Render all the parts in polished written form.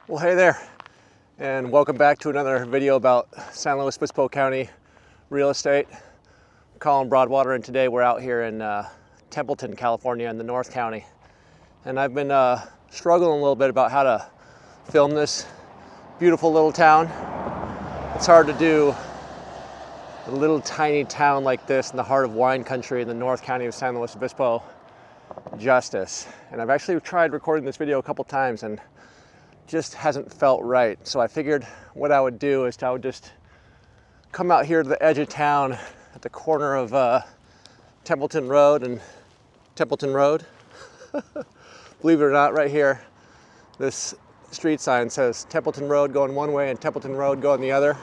Well, hey there, and welcome back to another video about San Luis Obispo County real estate. I'm Colin Broadwater, and today we're out here in Templeton, California in the North County. And I've been struggling a little bit about how to film this beautiful little town. It's hard to do a little tiny town like this in the heart of wine country in the North County of San Luis Obispo justice. And I've actually tried recording this video a couple times and just hasn't felt right. So I figured what I would do is I would just come out here to the edge of town at the corner of Templeton Road and Templeton Road. Believe it or not, right here, this street sign says Templeton Road going one way and Templeton Road going the other.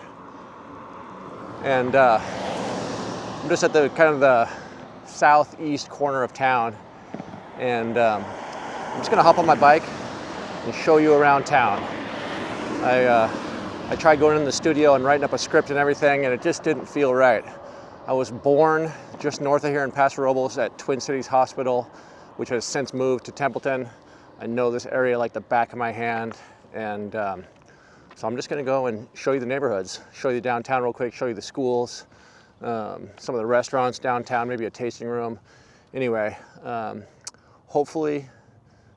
And I'm just at the kind of the southeast corner of town. And I'm just gonna hop on my bike and show you around town. I tried going in the studio and writing up a script and everything, and it just didn't feel right. I was born just north of here in Paso Robles at Twin Cities Hospital, which has since moved to Templeton. I know this area like the back of my hand, and so I'm just gonna go and show you the neighborhoods, show you downtown real quick, show you the schools, some of the restaurants downtown, maybe a tasting room. Anyway, hopefully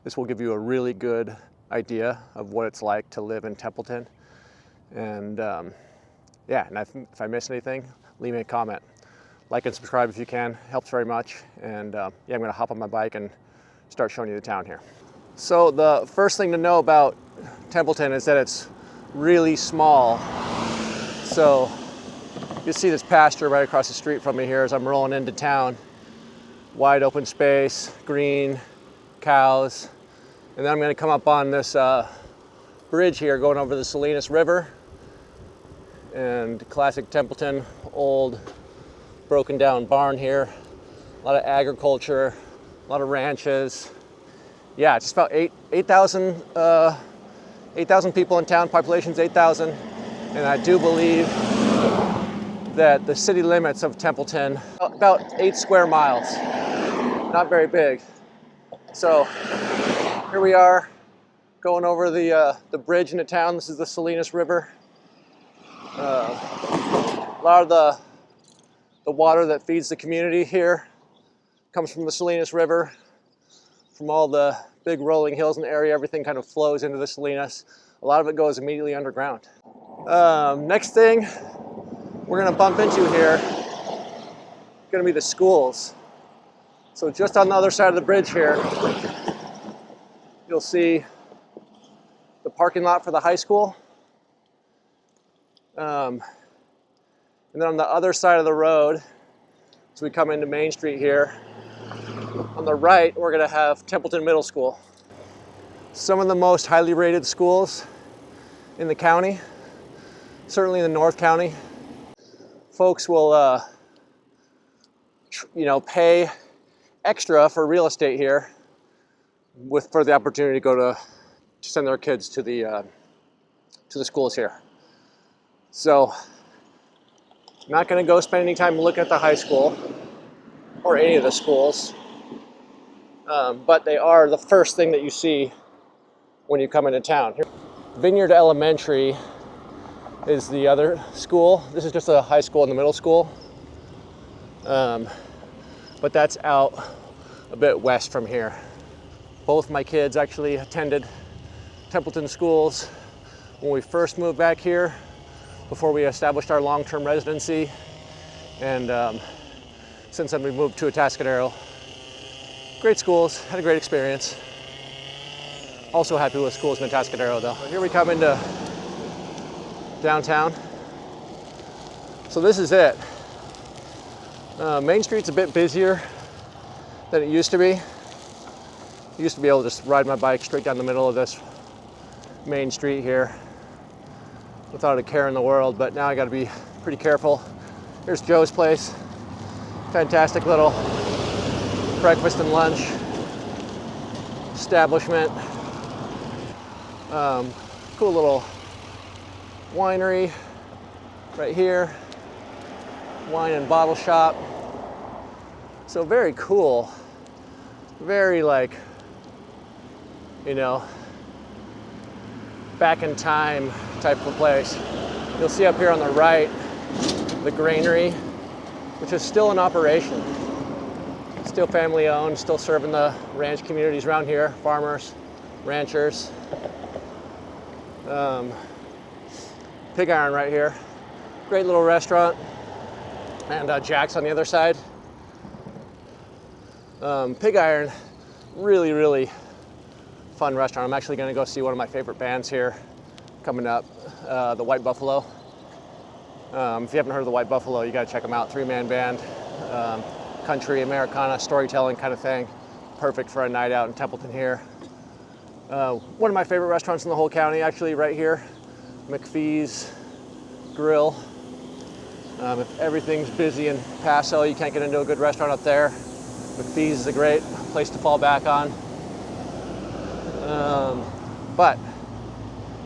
this will give you a really good idea of what it's like to live in Templeton. And yeah, and if I miss anything, leave me a comment. Like and subscribe if you can, helps very much. And yeah, I'm gonna hop on my bike and start showing you the town here. So the first thing to know about Templeton is that it's really small. So you see this pasture right across the street from me here as I'm rolling into town. Wide open space, green, cows. And then I'm gonna come up on this bridge here going over the Salinas River. And classic Templeton, old broken down barn here. A lot of agriculture, a lot of ranches. Yeah, just about 8,000 people in town, population's 8,000. And I do believe that the city limits of Templeton, about 8 square miles, not very big. So here we are going over the bridge into town. This is the Salinas River. A lot of the water that feeds the community here comes from the Salinas River. From all the big rolling hills in the area, everything kind of flows into the Salinas. A lot of it goes immediately underground. Next thing we're gonna bump into here is gonna be the schools. So just on the other side of the bridge here, you'll see the parking lot for the high school. And then on the other side of the road, as we come into Main Street here, on the right, we're gonna have Templeton Middle School. Some of the most highly rated schools in the county, certainly in the North County. Folks will, pay extra for real estate here for the opportunity to go to send their kids to the schools here. So, not going to go spend any time looking at the high school or any of the schools, but they are the first thing that you see when you come into town. Vineyard Elementary is the other school. This is just a high school and the middle school, but that's out a bit west from here. Both my kids actually attended Templeton schools when we first moved back here, before we established our long-term residency. And since then we moved to Atascadero. Great schools, had a great experience. Also happy with schools in Atascadero though. Here we come into downtown. So this is it. Main Street's a bit busier than it used to be. I used to be able to just ride my bike straight down the middle of this main street here without a care in the world, but now I gotta be pretty careful. Here's Joe's place. Fantastic little breakfast and lunch establishment. Cool little winery right here. Wine and bottle shop. So very cool. Very like, back in time type of place. You'll see up here on the right, the granary, which is still in operation. Still family owned, still serving the ranch communities around here, farmers, ranchers. Pig Iron right here. Great little restaurant. And Jack's on the other side. Pig Iron, really, really fun restaurant. I'm actually gonna go see one of my favorite bands here coming up, the White Buffalo. If you haven't heard of the White Buffalo, you gotta check them out. 3-man band, country, Americana, storytelling kind of thing. Perfect for a night out in Templeton here. One of my favorite restaurants in the whole county, actually, right here, McPhee's Grill. If everything's busy in Paso, you can't get into a good restaurant up there, McPhee's is a great place to fall back on. But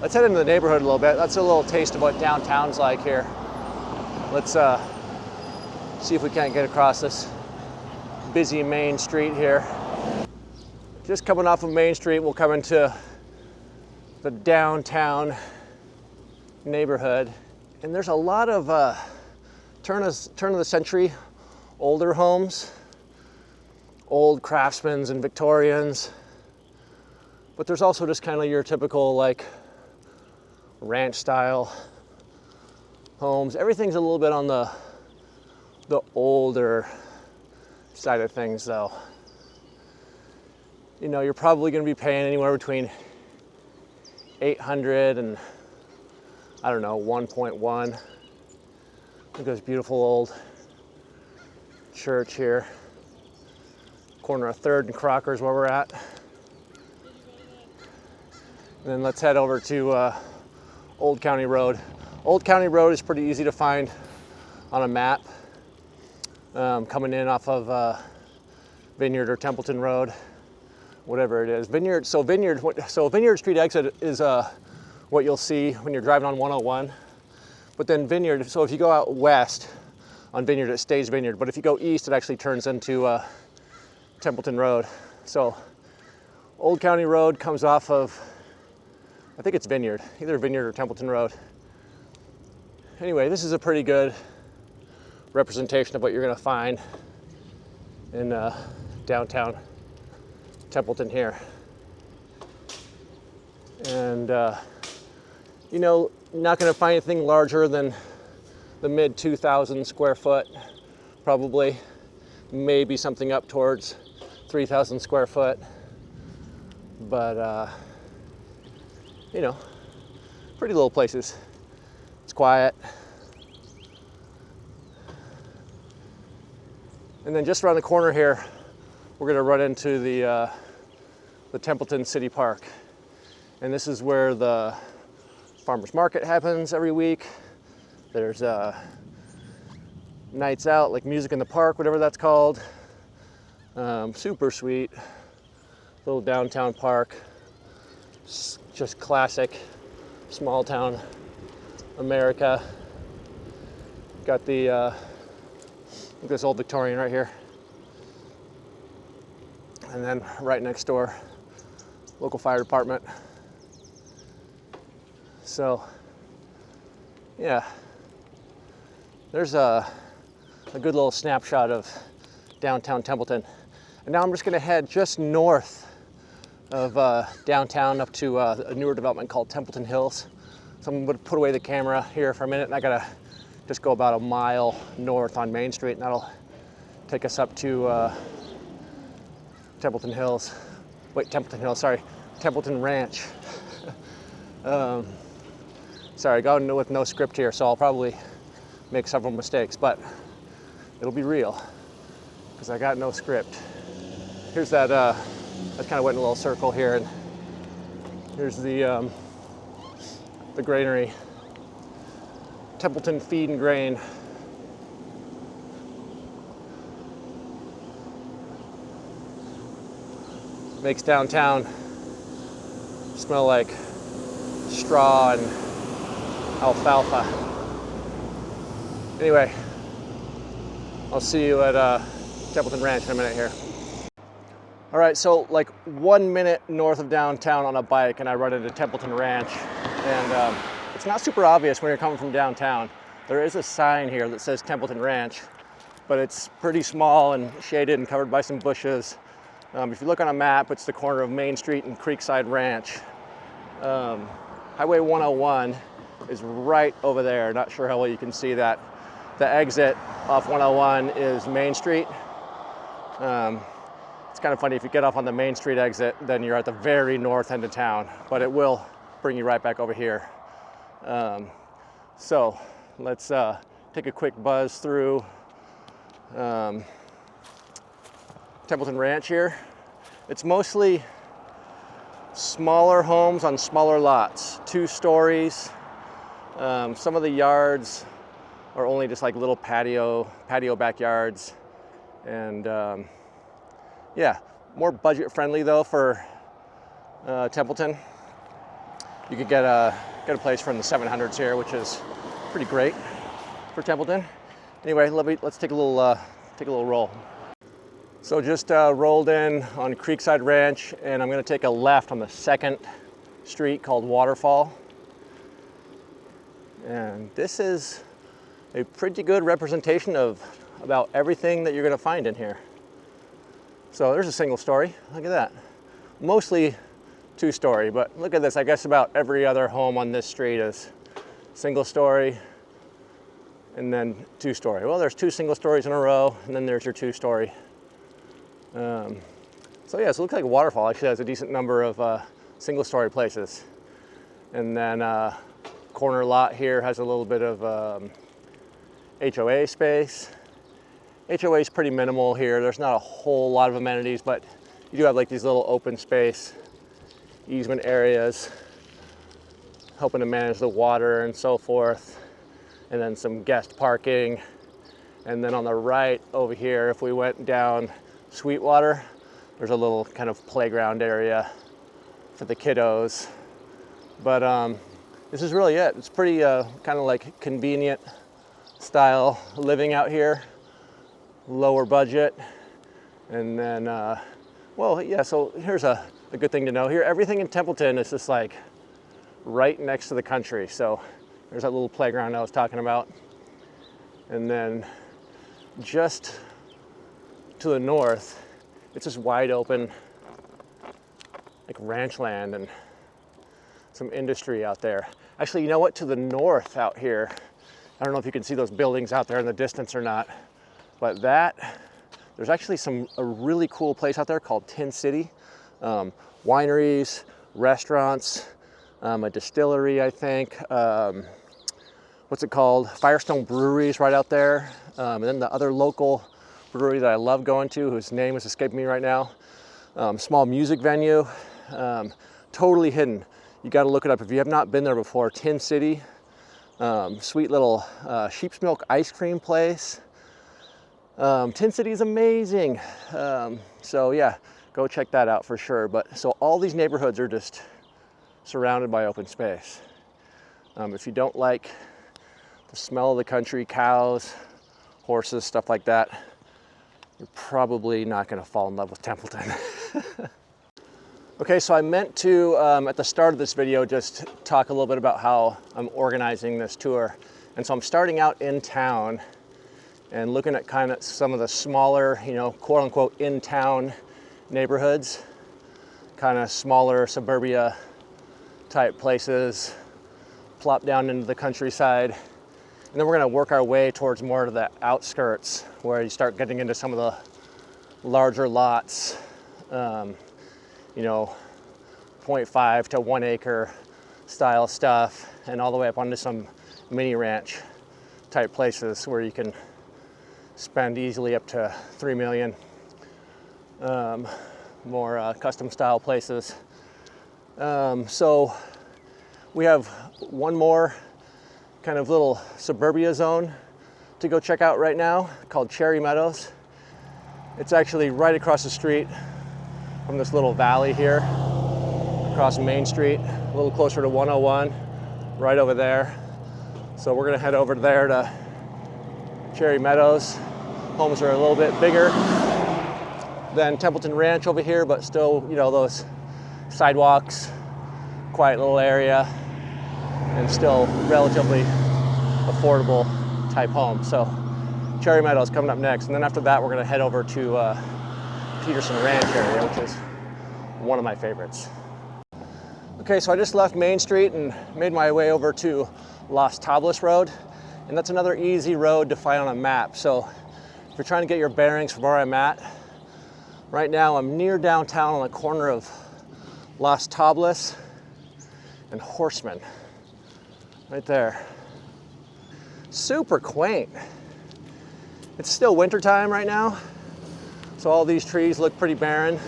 let's head into the neighborhood a little bit. That's a little taste of what downtown's like here. Let's see if we can't get across this busy main street here. Just coming off of Main Street, we'll come into the downtown neighborhood. And there's a lot of turn of the century older homes, old craftsmans and Victorians. But there's also just kind of your typical like ranch style homes. Everything's a little bit on the older side of things though. You know, you're probably going to be paying anywhere between $800 and I don't know, 1.1. Look at this beautiful old church here. Corner of 3rd and Crocker is where we're at. And then let's head over to Old County Road. Old County Road is pretty easy to find on a map. Coming in off of Vineyard or Templeton Road, whatever it is. Vineyard Street exit is what you'll see when you're driving on 101. But then Vineyard, so if you go out west on Vineyard, it stays Vineyard. But if you go east, it actually turns into Templeton Road. So Old County Road comes off of, I think it's Vineyard, either Vineyard or Templeton Road. Anyway, this is a pretty good representation of what you're gonna find in downtown Templeton here. And you know, not gonna find anything larger than the mid 2,000 square foot, probably. Maybe something up towards 3,000 square foot. But you know, pretty little places. It's quiet. And then just around the corner here, we're gonna run into the Templeton City Park. And this is where the farmers market happens every week. There's nights out, like music in the park, whatever that's called. Super sweet, little downtown park. Just classic small town America. Got the look at this old Victorian right here. And then right next door, local fire department. So yeah, there's a good little snapshot of downtown Templeton. And now I'm just gonna head just north of downtown up to a newer development called Templeton Hills. So I'm gonna put away the camera here for a minute, and I gotta just go about a mile north on Main Street, and that'll take us up to Templeton Hills. Wait, Templeton Hills, sorry, Templeton Ranch. Sorry, going with no script here, so I'll probably make several mistakes, but it'll be real, because I got no script. Here's that, I kind of went in a little circle here, and here's the granary. Templeton Feed and Grain. Makes downtown smell like straw and alfalfa. Anyway, I'll see you at Templeton Ranch in a minute here. All right, so like 1 minute north of downtown on a bike and I run into Templeton Ranch. And it's not super obvious when you're coming from downtown. There is a sign here that says Templeton Ranch, but it's pretty small and shaded and covered by some bushes. If you look on a map, it's the corner of Main Street and Creekside Ranch. Highway 101 is right over there. Not sure how well you can see that. The exit off 101 is Main Street. It's kind of funny, if you get off on the Main Street exit, then you're at the very north end of town, but it will bring you right back over here. So let's take a quick buzz through Templeton Ranch here. It's mostly smaller homes on smaller lots, 2 stories. Some of the yards are only just like little patio backyards. And yeah, more budget friendly though for Templeton. You could get a place from the 700s here, which is pretty great for Templeton. Anyway, let's take a little roll. So just rolled in on Creekside Ranch, and I'm going to take a left on the 2nd street called Waterfall. And this is a pretty good representation of about everything that you're going to find in here. So there's a single story. Look at that. Mostly 2-story, but look at this. I guess about every other home on this street is single story and then 2-story. Well, there's 2 single stories in a row, and then there's your 2-story. So yeah, so it looks like Waterfall actually has a decent number of single story places. And then corner lot here has a little bit of HOA space. HOA is pretty minimal here. There's not a whole lot of amenities, but you do have like these little open space easement areas, helping to manage the water and so forth. And then some guest parking. And then on the right over here, if we went down Sweetwater, there's a little kind of playground area for the kiddos. But this is really it. It's pretty kind of like convenient style living out here, lower budget. And then, well, yeah, so here's a good thing to know here. Everything in Templeton is just like right next to the country. So there's that little playground I was talking about. And then just to the north, it's just wide open, like ranch land and some industry out there. Actually, you know what? To the north out here, I don't know if you can see those buildings out there in the distance or not, but there's actually a really cool place out there called Tin City. Wineries, restaurants, a distillery, I think. What's it called? Firestone Brewery's right out there. And then the other local brewery that I love going to, whose name is escaping me right now. Small music venue, totally hidden. You got to look it up if you have not been there before. Tin City, sweet little sheep's milk ice cream place. Tin City is amazing. So yeah, go check that out for sure. But so all these neighborhoods are just surrounded by open space. If you don't like the smell of the country, cows, horses, stuff like that, you're probably not going to fall in love with Templeton. Okay, so I meant to, at the start of this video, just talk a little bit about how I'm organizing this tour. And so I'm starting out in town and looking at kind of some of the smaller, you know, quote unquote, in town neighborhoods, kind of smaller suburbia type places, plop down into the countryside. And then we're going to work our way towards more of the outskirts where you start getting into some of the larger lots, you know, 0.5 to 1 acre style stuff, and all the way up onto some mini ranch type places where you can spend easily up to 3 million. More custom style places. So we have one more kind of little suburbia zone to go check out right now called Cherry Meadows. It's actually right across the street from this little valley here, across Main Street, a little closer to 101, right over there. So we're gonna head over there to Cherry Meadows. Homes are a little bit bigger than Templeton Ranch over here, but still, you know, those sidewalks, quiet little area, and still relatively affordable type home. So Cherry Meadows coming up next, and then after that we're going to head over to Peterson Ranch area, which is one of my favorites. Okay, so I just left Main Street and made my way over to Los Tablas Road, and that's another easy road to find on a map. So if you're trying to get your bearings from where I'm at, right now I'm near downtown on the corner of Los Tablas and Horseman, right there. Super quaint. It's still wintertime right now, so all these trees look pretty barren,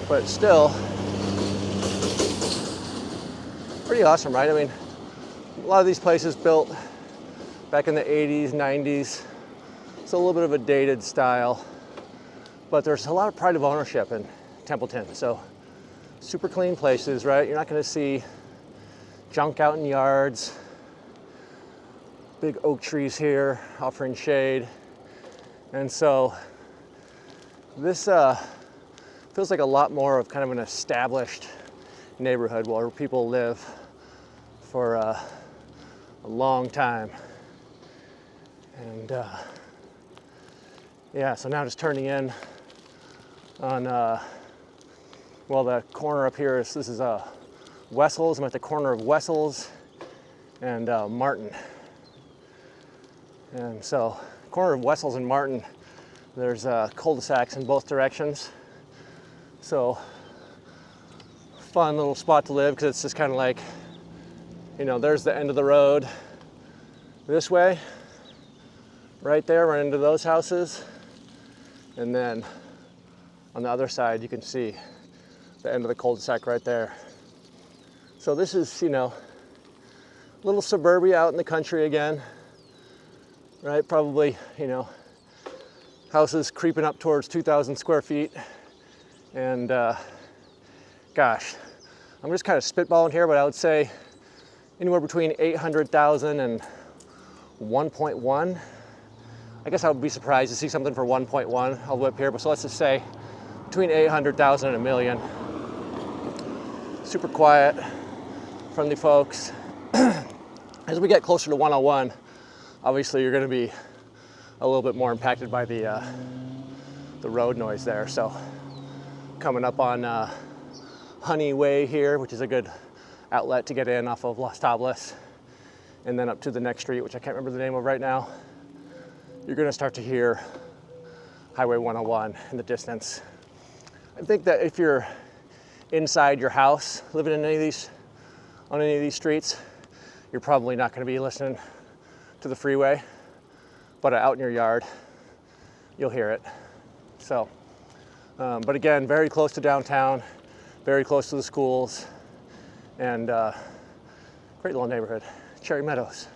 but still pretty awesome, right? I mean, a lot of these places built back in the 80s, 90s. It's a little bit of a dated style, but there's a lot of pride of ownership in Templeton. So super clean places, right? You're not gonna see junk out in yards. Big oak trees here offering shade. And so this feels like a lot more of kind of an established neighborhood where people live for a long time. And yeah, so now just turning in on, well, the corner up here is, this is Wessels. I'm at the corner of Wessels and Martin. And so, corner of Wessels and Martin, there's cul-de-sacs in both directions. So, fun little spot to live, because it's just kind of like, you know, there's the end of the road this way, right there, right into those houses. And then on the other side, you can see the end of the cul-de-sac right there. So this is, you know, a little suburbia out in the country again, right? Probably, you know, houses creeping up towards 2,000 square feet. And gosh, I'm just kind of spitballing here, but I would say anywhere between 800,000 and 1.1. I guess I would be surprised to see something for 1.1 all the way up here, but so let's just say between 800,000 and a million. Super quiet, friendly folks. As we get closer to 101, obviously you're going to be a little bit more impacted by the road noise there. So coming up on Honey Way here, which is a good outlet to get in off of Los Tablas, and then up to the next street, which I can't remember the name of right now, you're going to start to hear Highway 101 in the distance. I think that if you're inside your house, living in any of these, on any of these streets, you're probably not going to be listening to the freeway, but out in your yard, you'll hear it. So, but again, very close to downtown, very close to the schools, and great little neighborhood, Cherry Meadows.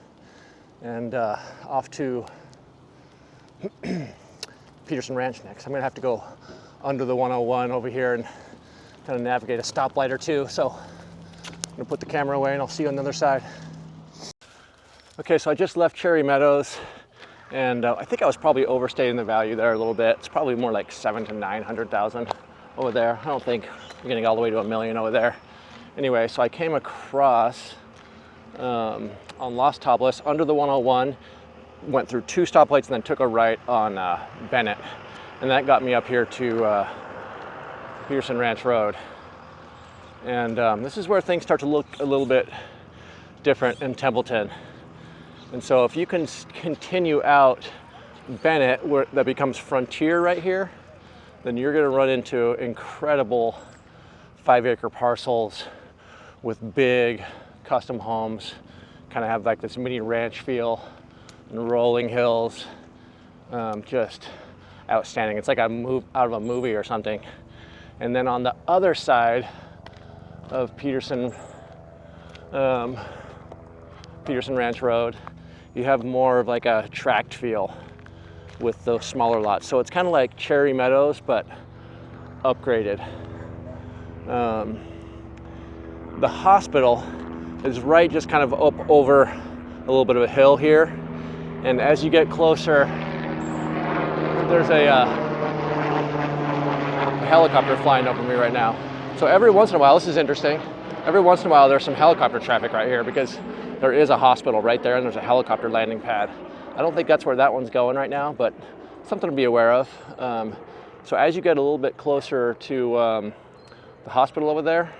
And off to Peterson Ranch next. I'm gonna have to go under the 101 over here and kind of navigate a stoplight or two. So I'm gonna put the camera away and I'll see you on the other side. Okay, so I just left Cherry Meadows, and I think I was probably overstating the value there a little bit. It's probably more like 700,000 to 900,000 over there. I don't think we're gonna get all the way to a million over there. Anyway, so I came across on Los Tablas under the 101, went through 2 stoplights and then took a right on Bennett. And that got me up here to Peterson Ranch Road. And this is where things start to look a little bit different in Templeton. And so if you can continue out Bennett, where that becomes Frontier right here, then you're gonna run into incredible 5-acre parcels with big custom homes, kind of have like this mini ranch feel, and rolling hills, just outstanding. It's like a move out of a movie or something. And then on the other side of Peterson Ranch Road, you have more of like a tract feel with those smaller lots. So it's kind of like Cherry Meadows, but upgraded. The hospital is right just kind of up over a little bit of a hill here. And as you get closer, there's a helicopter flying over me right now. So every once in a while, this is interesting, every once in a while there's some helicopter traffic right here because there is a hospital right there and there's a helicopter landing pad. I don't think that's where that one's going right now, but something to be aware of. So as you get a little bit closer to the hospital over there,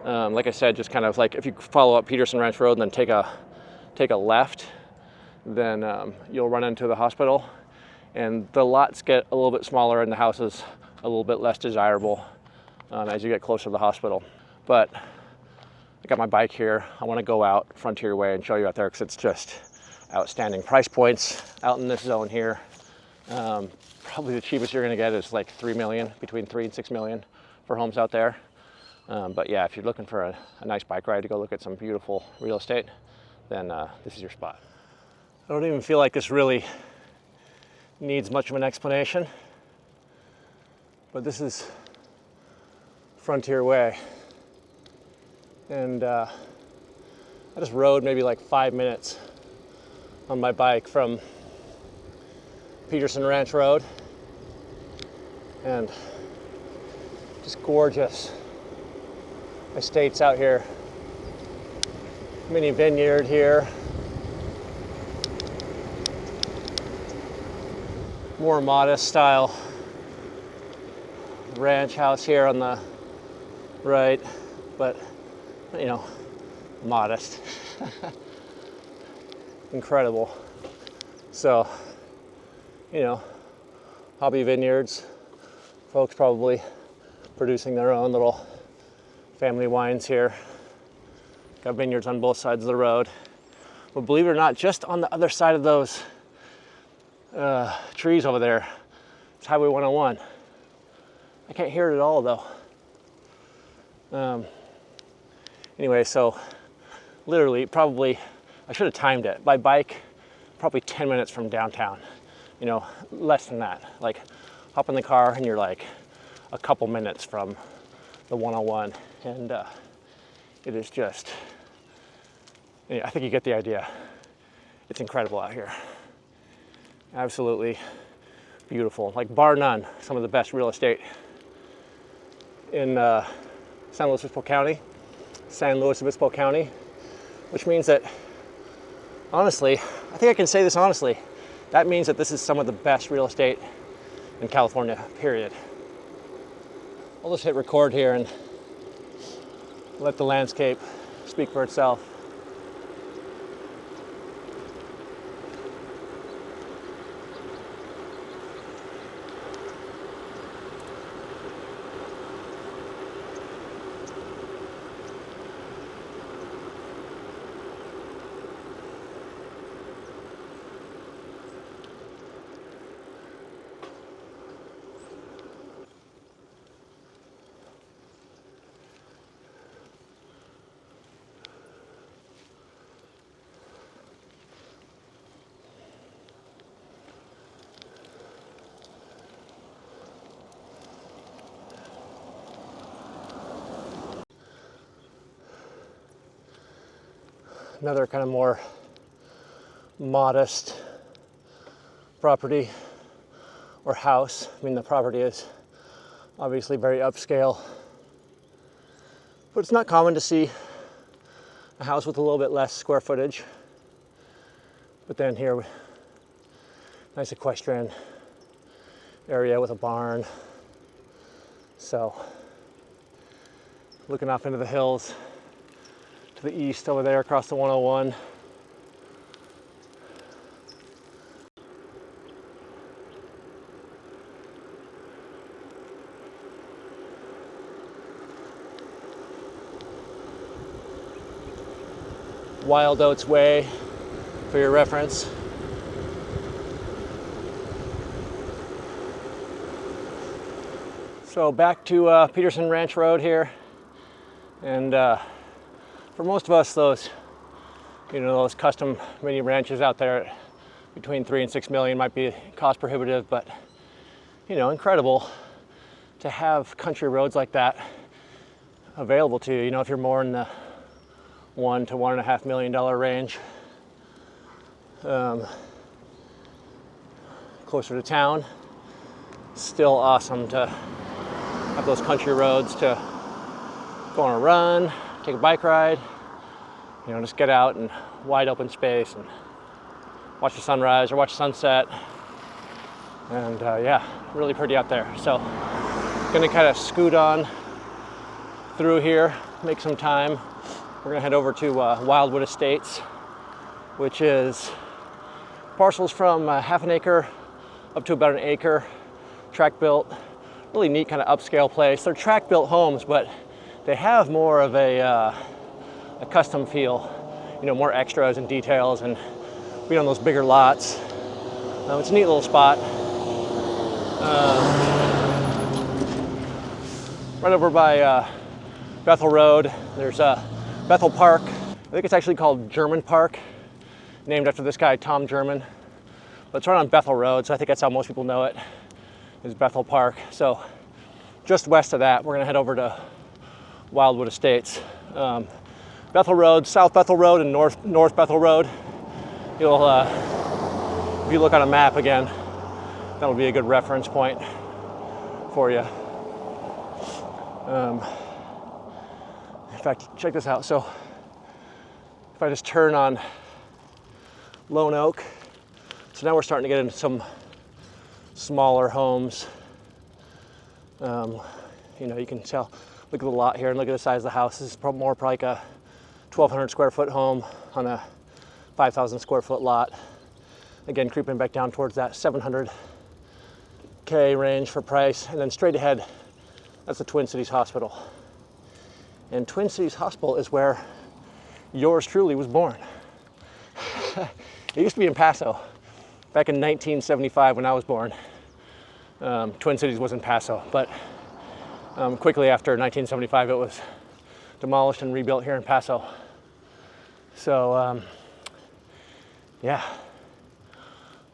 like I said, just kind of like if you follow up Peterson Ranch Road and then take a left, then you'll run into the hospital. And the lots get a little bit smaller and the houses a little bit less desirable as you get closer to the hospital. But I got my bike here. I want to go out Frontier Way and show you out there because it's just outstanding price points out in this zone here. Probably the cheapest you're going to get is like 3 million, between 3 and 6 million for homes out there. But yeah, if you're looking for a nice bike ride to go look at some beautiful real estate, then this is your spot. I don't even feel like this really needs much of an explanation, but this is Frontier Way. And I just rode maybe like 5 minutes on my bike from Peterson Ranch Road, and just gorgeous estates out here. Mini vineyard here. More modest style ranch house here on the right, but you know, modest. Incredible. So, you know, hobby vineyards, folks probably producing their own little family wines here. Got vineyards on both sides of the road. But believe it or not, just on the other side of those trees over there, it's Highway 101. I can't hear it at all though. Anyway, so literally, probably, I should have timed it. By bike, probably 10 minutes from downtown. You know, less than that. Like, hop in the car and you're like a couple minutes from the 101. And it is just, yeah, I think you get the idea. It's incredible out here. Absolutely beautiful. Like, bar none, some of the best real estate in San Luis Obispo County, which means that, honestly, I think I can say this honestly, that means that this is some of the best real estate in California, period. I'll just hit record here and let the landscape speak for itself. Another kind of more modest property or house. I mean, the property is obviously very upscale, but it's not common to see a house with a little bit less square footage. But then here, nice equestrian area with a barn. So, looking off into the hills to the east over there across the 101. Wild Oats Way for your reference. So back to Peterson Ranch Road here, and for most of us, those custom mini ranches out there between 3 and 6 million might be cost prohibitive, but incredible to have country roads like that available to you. You know, if you're more in the $1 to $1.5 million range, closer to town, still awesome to have those country roads to go on a run, take a bike ride, you know, just get out in wide open space and watch the sunrise or watch the sunset. And yeah, really pretty out there. So gonna kind of scoot on through here, make some time. We're gonna head over to Wildwood Estates, which is parcels from half an acre up to about an acre, track built, really neat kind of upscale place. They're track built homes, but they have more of a custom feel, you know, more extras and details, and being on those bigger lots. It's a neat little spot. Right over by Bethel Road, there's Bethel Park. I think it's actually called German Park, named after this guy, Tom German. But it's right on Bethel Road, so I think that's how most people know it, is Bethel Park. So just west of that, we're gonna head over to Wildwood Estates. Bethel Road, South Bethel Road, and North Bethel Road. You'll, if you look on a map again, that'll be a good reference point for you. In fact, check this out. So if I just turn on Lone Oak, so now we're starting to get into some smaller homes. You know, you can tell, look at the lot here and look at the size of the house. This is more like a 1,200 square foot home on a 5,000 square foot lot. Again, creeping back down towards that 700K range for price. And then straight ahead, that's the Twin Cities Hospital. And Twin Cities Hospital is where yours truly was born. It used to be in Paso. Back in 1975 when I was born, Twin Cities was in Paso, but quickly after 1975 it was demolished and rebuilt here in Paso. So yeah,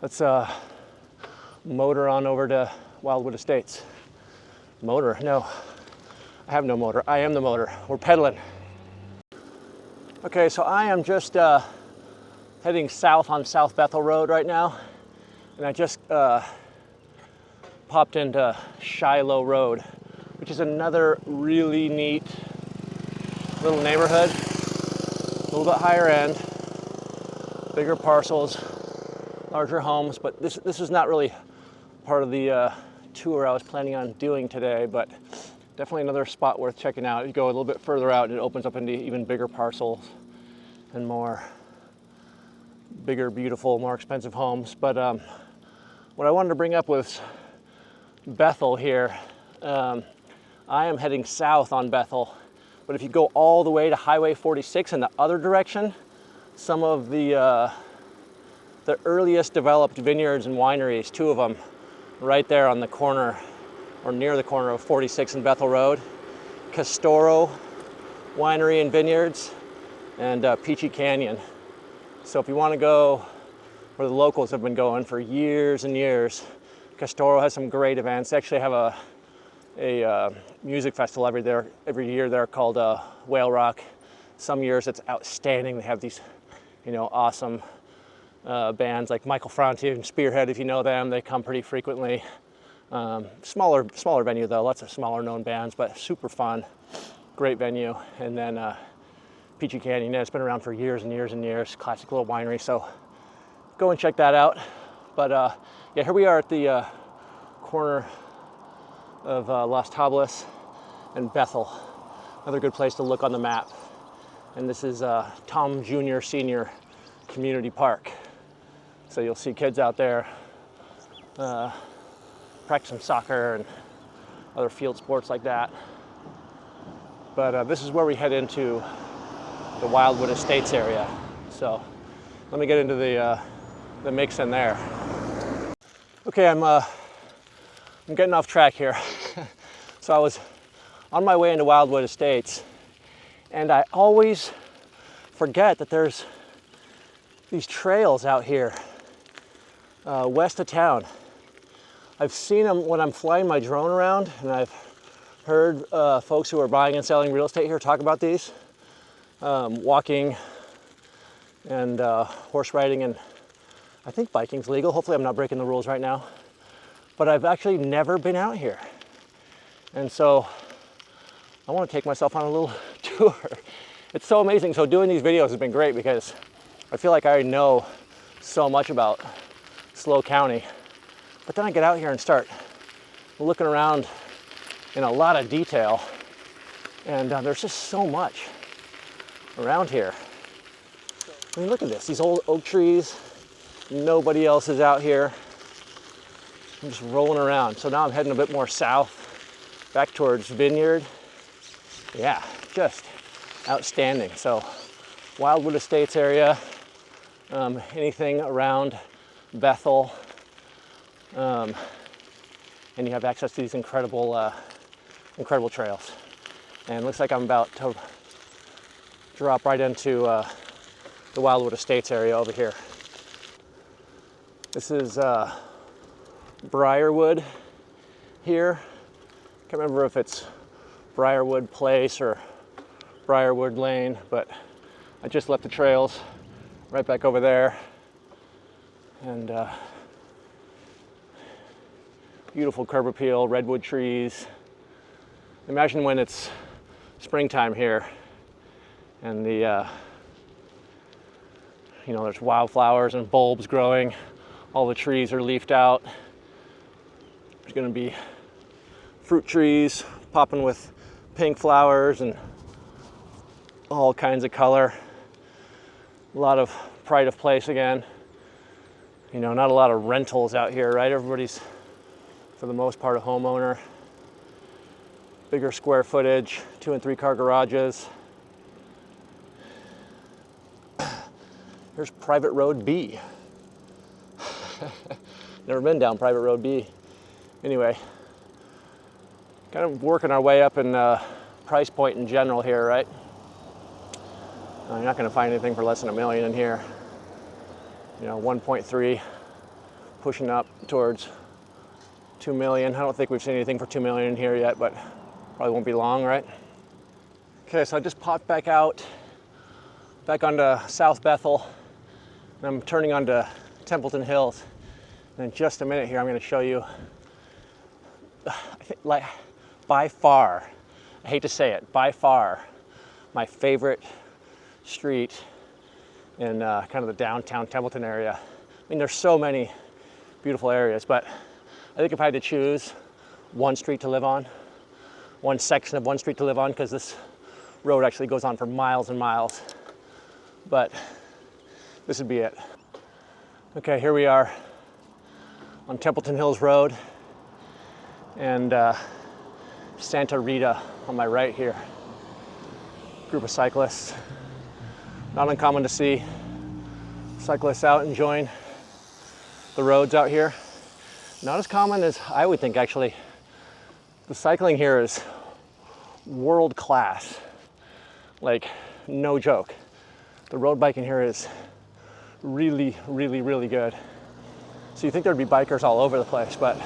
let's motor on over to Wildwood Estates. Motor? No, I have no motor. I am the motor. We're pedaling. Okay, so I am just heading south on South Bethel Road right now, and I just popped into Shiloh Road, which is another really neat little neighborhood, a little bit higher end, bigger parcels, larger homes, but this is not really part of the tour I was planning on doing today, but definitely another spot worth checking out. You go a little bit further out and it opens up into even bigger parcels and more bigger, beautiful, more expensive homes. But what I wanted to bring up was Bethel here. I am heading south on Bethel, but if you go all the way to Highway 46 in the other direction, some of the earliest developed vineyards and wineries, two of them, right there on the corner or near the corner of 46 and Bethel Road. Castoro Winery and Vineyards and Peachy Canyon. So if you want to go where the locals have been going for years and years, Castoro has some great events. They actually have a music festival every year there called Whale Rock. Some years it's outstanding. They have these, you know, awesome bands like Michael Franti and Spearhead, if you know them. They come pretty frequently. Smaller venue though, lots of smaller known bands, but super fun, great venue. And then Peachy Canyon, it's been around for years and years and years, classic little winery, so go and check that out. But yeah, here we are at the corner of Las Tablas and Bethel, another good place to look on the map. And this is Tom Jr. Senior Community Park. So you'll see kids out there practicing soccer and other field sports like that. But this is where we head into the Wildwood Estates area. So let me get into the mix in there. Okay, I'm getting off track here. So I was on my way into Wildwood Estates, and I always forget that there's these trails out here west of town. I've seen them when I'm flying my drone around, and I've heard folks who are buying and selling real estate here talk about these. Walking and horse riding, and I think biking's legal. Hopefully I'm not breaking the rules right now. But I've actually never been out here. And so I want to take myself on a little tour. It's so amazing. So doing these videos has been great because I feel like I already know so much about SLO County. But then I get out here and start looking around in a lot of detail. And there's just so much around here. I mean, look at this, these old oak trees. Nobody else is out here. I'm just rolling around. So now I'm heading a bit more south, back towards Vineyard. Yeah, just outstanding. So Wildwood Estates area, anything around Bethel. And you have access to these incredible trails. And it looks like I'm about to drop right into the Wildwood Estates area over here. This is Briarwood here. Can't remember if it's Briarwood Place or Briarwood Lane, but I just left the trails right back over there. And beautiful curb appeal, redwood trees. Imagine when it's springtime here and the there's wildflowers and bulbs growing. All the trees are leafed out. There's gonna be fruit trees popping with pink flowers and all kinds of color. A lot of pride of place again. You know, not a lot of rentals out here, right? Everybody's, for the most part, a homeowner. Bigger square footage, 2 and 3 car garages. Here's Private Road B. Never been down Private Road B. Anyway, kind of working our way up in price point in general here, right? You're not going to find anything for less than $1 million in here. You know, 1.3, pushing up towards 2 million. I don't think we've seen anything for 2 million in here yet, but probably won't be long, right? Okay, so I just popped back out, back onto South Bethel, and I'm turning onto Templeton Hills. And in just a minute here, I'm going to show you, I think, like, by far, I hate to say it, by far, my favorite street in kind of the downtown Templeton area. I mean, there's so many beautiful areas, but I think if I had to choose one street to live on, one section of one street to live on, because this road actually goes on for miles and miles, but this would be it. Okay, here we are on Templeton Hills Road, and Santa Rita on my right here. Group of cyclists. Not uncommon to see cyclists out enjoying the roads out here. Not as common as I would think, actually. The cycling here is world class. Like, no joke. The road biking here is really, really, really good. So you think there'd be bikers all over the place, but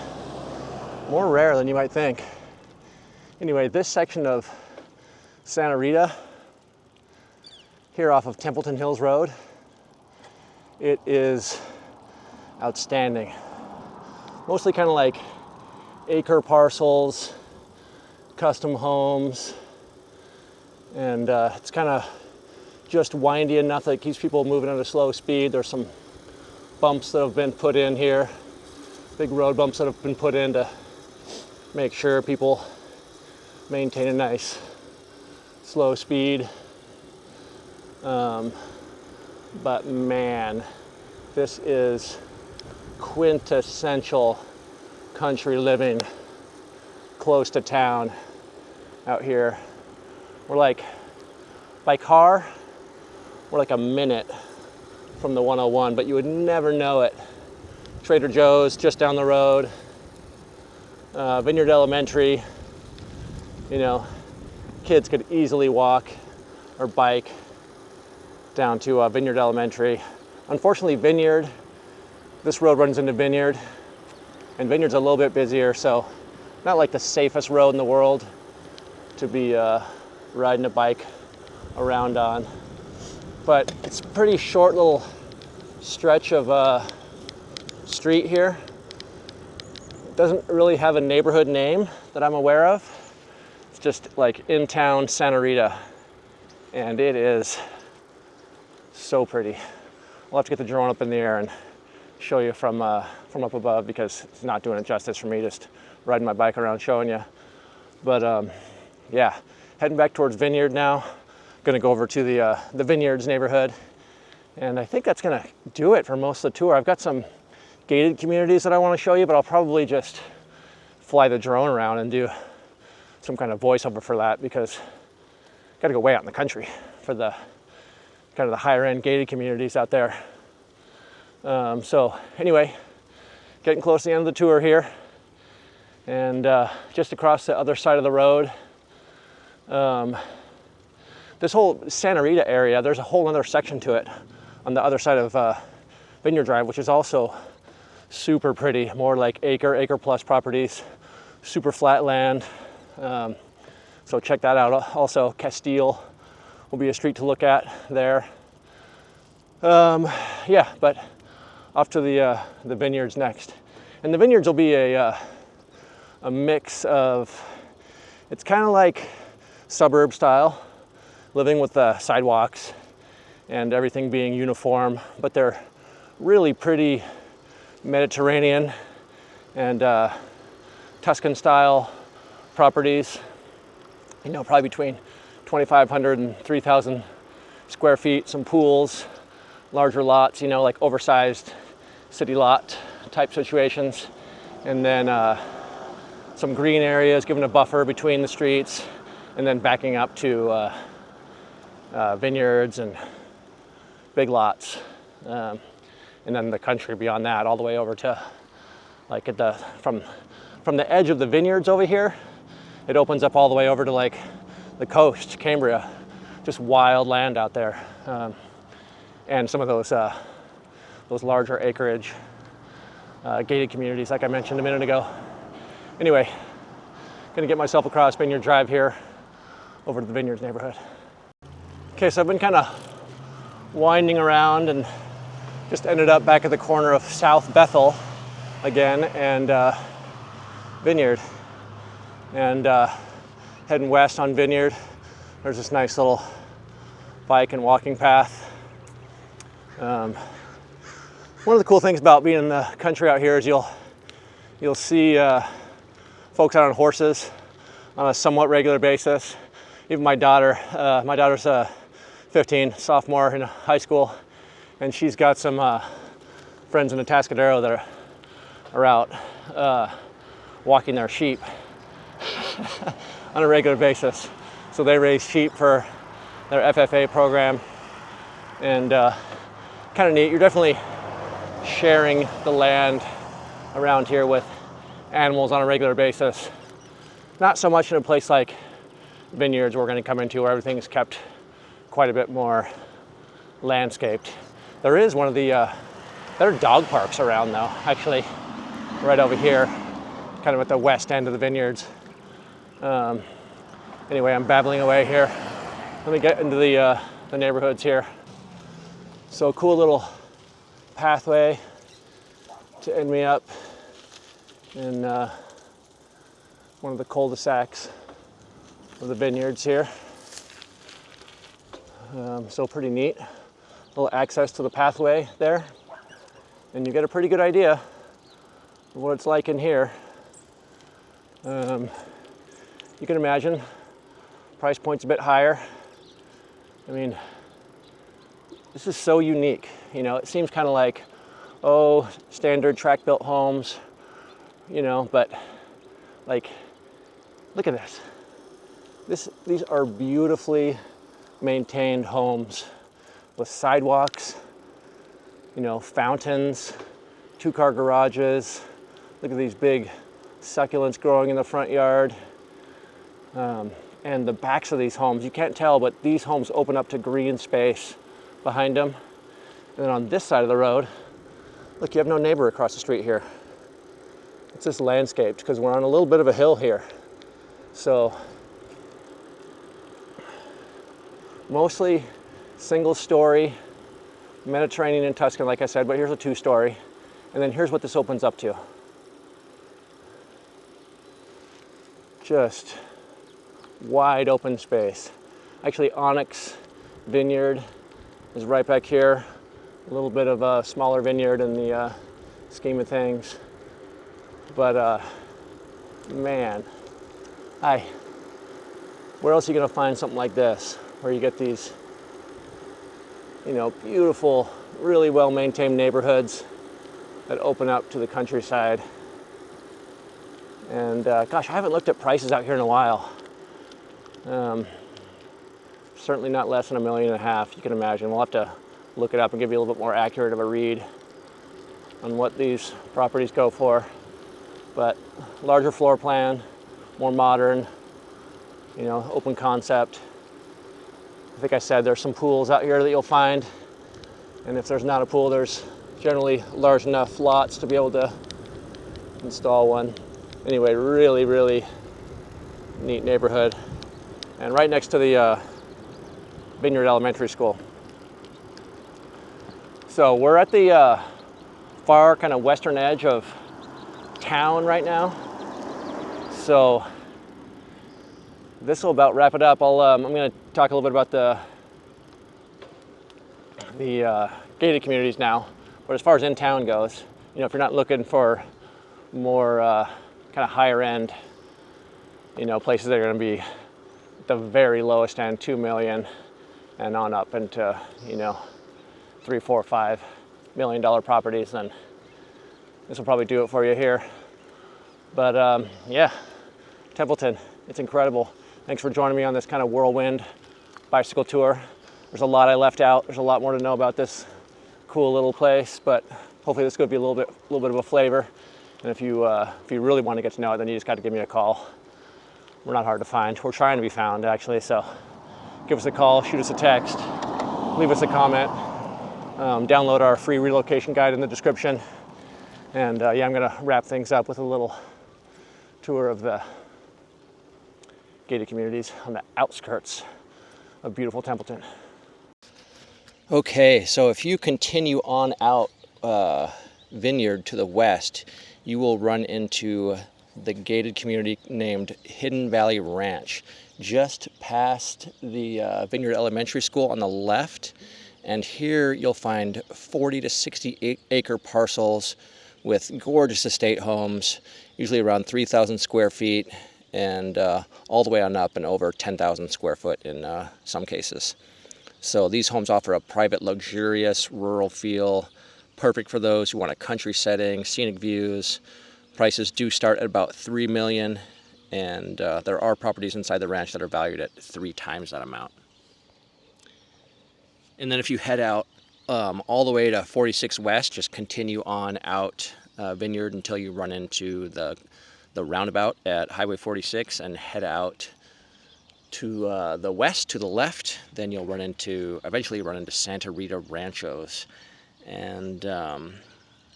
more rare than you might think. Anyway, this section of Santa Rita, here off of Templeton Hills Road, it is outstanding. Mostly kind of like acre parcels, custom homes, and it's kind of just windy enough that it keeps people moving at a slow speed. There's some bumps that have been put in here, big road bumps that have been put in to make sure people maintain a nice slow speed. But man, this is quintessential country living close to town out here. We're like, by car, we're like a minute from the 101, but you would never know it. Trader Joe's just down the road, Vineyard Elementary, you know, kids could easily walk or bike down to Vineyard Elementary. Unfortunately, Vineyard, this road runs into Vineyard, and Vineyard's a little bit busier, so not like the safest road in the world to be riding a bike around on. But it's a pretty short little stretch of street here. It doesn't really have a neighborhood name that I'm aware of. It's just like in town Santa Rita, and it is so pretty. We'll have to get the drone up in the air and show you from up above, because it's not doing it justice for me just riding my bike around showing you. But yeah, heading back towards Vineyard now. Gonna go over to the Vineyards neighborhood, and I think that's gonna do it for most of the tour. I've got some gated communities that I want to show you, but I'll probably just fly the drone around and do some kind of voiceover for that, because I gotta go way out in the country for the kind of the higher end gated communities out there. So anyway, getting close to the end of the tour here, and just across the other side of the road, this whole Santa Rita area, there's a whole other section to it on the other side of Vineyard Drive, which is also super pretty, more like acre plus properties, super flat land. So check that out. Also, Castile will be a street to look at there. Yeah, but off to the Vineyards next. And the Vineyards will be a mix of, it's kind of like suburb style, living with the sidewalks and everything being uniform, but they're really pretty Mediterranean and Tuscan style properties, you know, probably between 2,500 and 3,000 square feet, some pools, larger lots, you know, like oversized city lot type situations, and then some green areas giving a buffer between the streets, and then backing up to vineyards and big lots. And then the country beyond that, all the way over to like at the from the edge of the vineyards over here, it opens up all the way over to like the coast, Cambria, just wild land out there, and some of those larger acreage gated communities, like I mentioned a minute ago. Anyway, gonna get myself across Vineyard Drive here, over to the Vineyards neighborhood. Okay, so I've been kind of winding around and just ended up back at the corner of South Bethel again and Vineyard, and heading west on Vineyard. There's this nice little bike and walking path. One of the cool things about being in the country out here is you'll see folks out on horses on a somewhat regular basis. Even my daughter's 15, sophomore in high school, and she's got some friends in the Atascadero that are out walking their sheep on a regular basis. So they raise sheep for their FFA program, and kind of neat. You're definitely sharing the land around here with animals on a regular basis. Not so much in a place like Vineyards we're going to come into, where everything's kept quite a bit more landscaped. There is one of the there are dog parks around though, actually, right over here, kind of at the west end of the Vineyards. Anyway, I'm babbling away here. Let me get into the neighborhoods here. So cool little pathway to end me up in one of the cul-de-sacs of the Vineyards here. So pretty neat. Little access to the pathway there, and you get a pretty good idea of what it's like in here. You can imagine price point's a bit higher. I mean, this is so unique. You know, it seems kind of like, oh, standard track built homes, you know, but like, look at this. These are beautifully maintained homes with sidewalks, you know, fountains, 2-car garages. Look at these big succulents growing in the front yard. And the backs of these homes, you can't tell, but these homes open up to green space behind them. And then on this side of the road, look, you have no neighbor across the street here. It's just landscaped because we're on a little bit of a hill here. So mostly single story, Mediterranean and Tuscan, like I said, but here's a 2-story. And then here's what this opens up to. Just wide open space. Actually, Onyx Vineyard is right back here. A little bit of a smaller vineyard in the scheme of things. But man, where else are you gonna find something like this, where you get these, beautiful, really well-maintained neighborhoods that open up to the countryside. And gosh, I haven't looked at prices out here in a while. Certainly not less than $1.5 million, you can imagine. We'll have to look it up and give you a little bit more accurate of a read on what these properties go for. But larger floor plan, more modern, open concept. I think I said there's some pools out here that you'll find. And if there's not a pool, there's generally large enough lots to be able to install one. Anyway, really, really neat neighborhood. And right next to the Vineyard Elementary School. So we're at the far kind of western edge of town right now. So this will about wrap it up. I'm going to talk a little bit about the gated communities now. But as far as in town goes, if you're not looking for more kind of higher end, places that are going to be at the very lowest end, 2 million and on up into, $3, $4, $5 million properties, then this will probably do it for you here. But yeah, Templeton, it's incredible. Thanks for joining me on this kind of whirlwind bicycle tour. There's a lot I left out. There's a lot more to know about this cool little place, but hopefully this could be a little bit of a flavor. And if you really want to get to know it, then you just got to give me a call. We're not hard to find. We're trying to be found, actually. So give us a call, shoot us a text, leave us a comment, download our free relocation guide in the description. And yeah, I'm going to wrap things up with a little tour of the gated communities on the outskirts of beautiful Templeton. Okay, so if you continue on out Vineyard to the west, you will run into the gated community named Hidden Valley Ranch, just past the Vineyard Elementary School on the left. And here you'll find 40 to 60 acre parcels with gorgeous estate homes, usually around 3,000 square feet, and all the way on up and over 10,000 square foot in some cases. So these homes offer a private, luxurious, rural feel, perfect for those who want a country setting, scenic views. Prices do start at about $3 million, and there are properties inside the ranch that are valued at 3 times that amount. And then if you head out all the way to 46 West, just continue on out Vineyard until you run into the roundabout at Highway 46 and head out to the west, to the left. Then you'll eventually run into Santa Rita Ranchos. And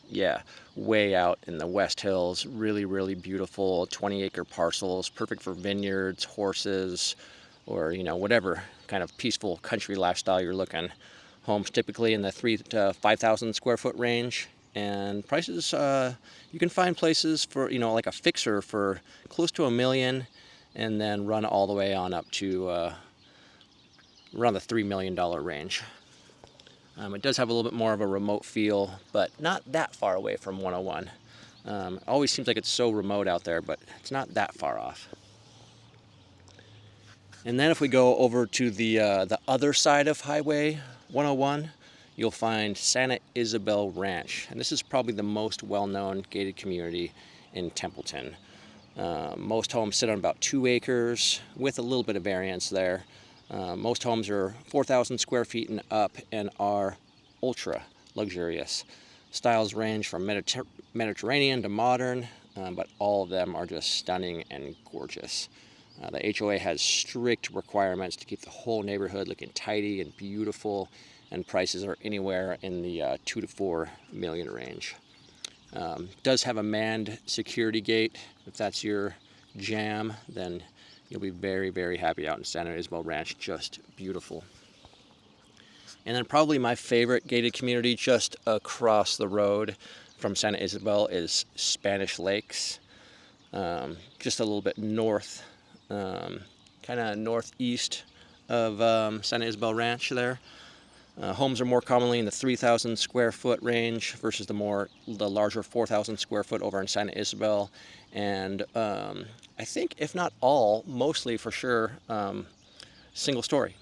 yeah, way out in the West Hills, really, really beautiful 20-acre parcels, perfect for vineyards, horses, or whatever kind of peaceful country lifestyle you're looking. Homes typically in the 3,000 to 5,000 square foot range, and prices you can find places for like a fixer for close to $1 million, and then run all the way on up to around the $3 million range. It does have a little bit more of a remote feel, but not that far away from 101. It always seems like it's so remote out there, but it's not that far off. And then if we go over to the other side of Highway 101, you'll find Santa Isabel Ranch. And this is probably the most well-known gated community in Templeton. Most homes sit on about 2 acres with a little bit of variance there. Most homes are 4,000 square feet and up and are ultra luxurious. Styles range from Mediterranean to modern, but all of them are just stunning and gorgeous. The HOA has strict requirements to keep the whole neighborhood looking tidy and beautiful, and prices are anywhere in the $2 to $4 million range. Does have a manned security gate. If that's your jam, then you'll be very, very happy out in Santa Isabel Ranch. Just beautiful. And then probably my favorite gated community just across the road from Santa Isabel is Spanish Lakes. Just a little bit north kind of northeast of Santa Isabel Ranch there. Homes are more commonly in the 3,000 square foot range versus the larger 4,000 square foot over in Santa Isabel. And I think, if not all, mostly for sure, single story.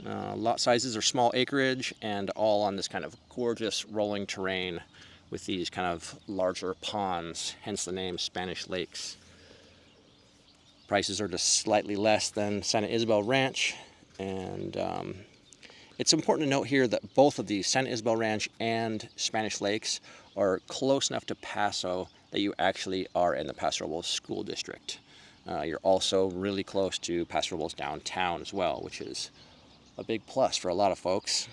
Lot sizes are small acreage and all on this kind of gorgeous rolling terrain with these kind of larger ponds, hence the name Spanish Lakes. Prices are just slightly less than Santa Isabel Ranch, and it's important to note here that both of these, Santa Isabel Ranch and Spanish Lakes, are close enough to Paso that you actually are in the Paso Robles School District. You're also really close to Paso Robles downtown as well, which is a big plus for a lot of folks.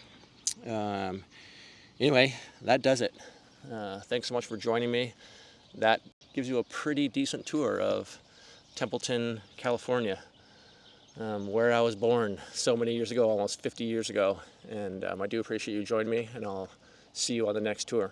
Anyway, that does it. Thanks so much for joining me. That gives you a pretty decent tour of Templeton, California, where I was born so many years ago, almost 50 years ago. And I do appreciate you joining me, and I'll see you on the next tour.